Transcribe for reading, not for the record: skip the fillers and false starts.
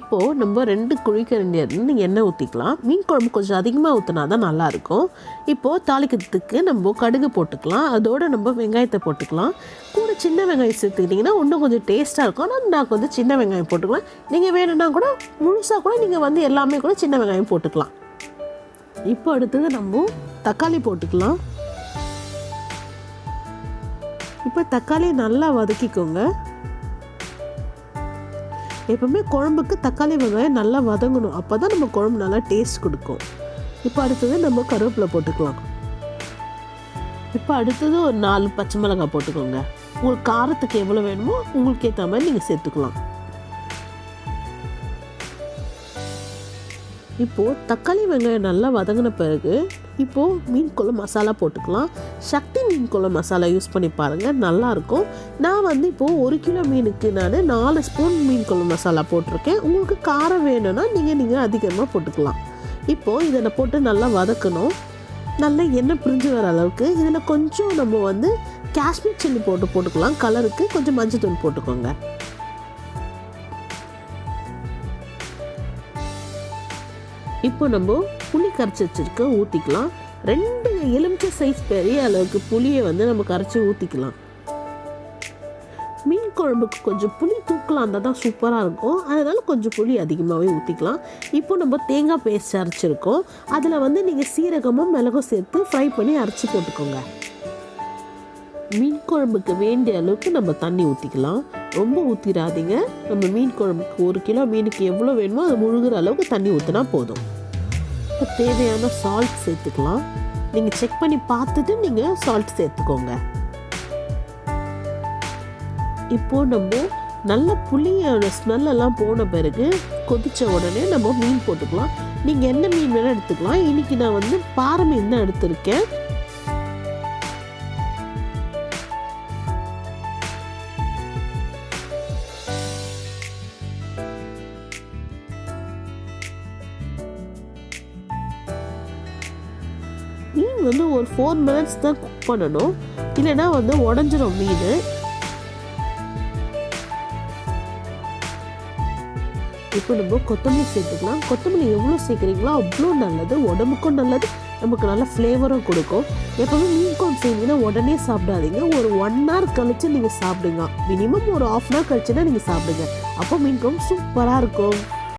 இப்போது நம்ம 2 குழிக்கரண்டி நீங்கள் எண்ணெய் ஊற்றிக்கலாம். மீன் குழம்பு கொஞ்சம் அதிகமாக ஊற்றினா தான் நல்லாயிருக்கும். இப்போது தாளிக்கிறதுக்கு நம்ம கடுகு போட்டுக்கலாம். அதோடு நம்ம வெங்காயத்தை போட்டுக்கலாம். கூட சின்ன வெங்காயம் சேர்த்துக்கிட்டிங்கன்னா இன்னும் கொஞ்சம் டேஸ்ட்டாக இருக்கும். ஆனால் நான் கொஞ்சம் சின்ன வெங்காயம் போட்டுக்கலாம். நீங்கள் வேணும்னா கூட முழுசாக கூட நீங்கள் வந்து எல்லாமே கூட சின்ன வெங்காயம் போட்டுக்கலாம். இப்போ அடுத்தது நம்ம தக்காளி போட்டுக்கலாம். இப்போ தக்காளி நல்லா வதக்கிக்கோங்க. எப்பவுமே குழம்புக்கு தக்காளி வெங்காயம் நல்லா வதங்கணும். அப்போ தான் நம்ம குழம்பு நல்லா டேஸ்ட் கொடுக்கும். இப்போ அடுத்தது நம்ம கருவேப்பிலை போட்டுக்கலாம். இப்போ அடுத்தது ஒரு 4 பச்சை மிளகாய் போட்டுக்கோங்க. உங்களுக்கு காரத்துக்கு எவ்வளோ வேணுமோ உங்களுக்கு ஏற்ற மாதிரி நீங்கள் சேர்த்துக்கலாம். இப்போது தக்காளி வெங்காயம் நல்லா வதங்கின பிறகு இப்போது மீன் குழம்பு மசாலா போட்டுக்கலாம். சக்தி மீன் குழம்பு மசாலா யூஸ் பண்ணி பாருங்கள், நல்லாயிருக்கும். நான் வந்து இப்போது 1 கிலோ மீனுக்கு நான் 4 ஸ்பூன் மீன் குழம்பு மசாலா போட்டிருக்கேன். உங்களுக்கு காரம் வேணும்னா நீங்கள் அதிகமாக போட்டுக்கலாம். இப்போது இதை போட்டு நல்லா வதக்கணும். நல்லா எண்ணெய் பிரிஞ்சு வர அளவுக்கு. இதில் கொஞ்சம் நம்ம வந்து காஷ்மீர் சில்லி போட்டுக்கலாம். கலருக்கு கொஞ்சம் மஞ்சள் தூள் போட்டுக்கோங்க. இப்போ நம்ம புளி கரைச்சி வச்சுருக்க ஊற்றிக்கலாம். 2 எலுமிச்சை சைஸ் பெரிய அளவுக்கு புளியை வந்து நம்ம கரைச்சி ஊற்றிக்கலாம். மீன் குழம்புக்கு கொஞ்சம் புளி தூக்கலாம் இருந்தால் தான் சூப்பராக இருக்கும். அதனால் கொஞ்சம் புளி அதிகமாகவே ஊற்றிக்கலாம். இப்போ நம்ம தேங்காய் பேஸ்ட் அரைச்சிருக்கோம். அதில் வந்து நீங்கள் சீரகமும் மிளகும் சேர்த்து ஃப்ரை பண்ணி அரைச்சி போட்டுக்கோங்க. மீன் குழம்புக்கு வேண்டிய அளவுக்கு நம்ம தண்ணி ஊற்றிக்கலாம். ரொம்ப ஊற்றிடாதீங்க. நம்ம மீன் குழம்புக்கு 1 கிலோ மீனுக்கு எவ்வளோ வேணுமோ அது முழுகிற அளவுக்கு தண்ணி ஊற்றினா போதும். இப்போ தேவையான சால்ட் சேர்த்துக்கலாம். நீங்கள் செக் பண்ணி பார்த்துட்டு நீங்கள் சால்ட் சேர்த்துக்கோங்க. இப்போது நம்ம நல்ல புளியோட ஸ்மெல்லெல்லாம் போன பிறகு கொதித்த உடனே நம்ம மீன் போட்டுக்கலாம். நீங்கள் என்ன மீன் வேணால் எடுத்துக்கலாம். இன்றைக்கி நான் வந்து பாறை மீன் தான் எடுத்திருக்கேன். மீன் வந்து ஒரு 4 மினிட்ஸ் தான் குக் பண்ணணும், இல்லைன்னா வந்து உடஞ்சிரும் மீன். இப்போ நம்ம கொத்தமல்லி சேர்த்துக்கலாம். கொத்தமல்லி எவ்வளோ சேர்க்குறீங்களோ அவ்வளோ நல்லது, உடம்புக்கும் நல்லது, நமக்கு நல்ல ஃப்ளேவரும் கொடுக்கும். எப்போவுமே மீன் குழம்பு செஞ்சீங்கன்னா உடனே சாப்பிடாதீங்க. ஒரு 1 hour கழிச்சு நீங்கள் சாப்பிடுங்க. மினிமம் ஒரு 1/2 hour கழிச்சுன்னா நீங்கள் சாப்பிடுங்க. அப்போ மீன் குழம்பு சூப்பராக இருக்கும்.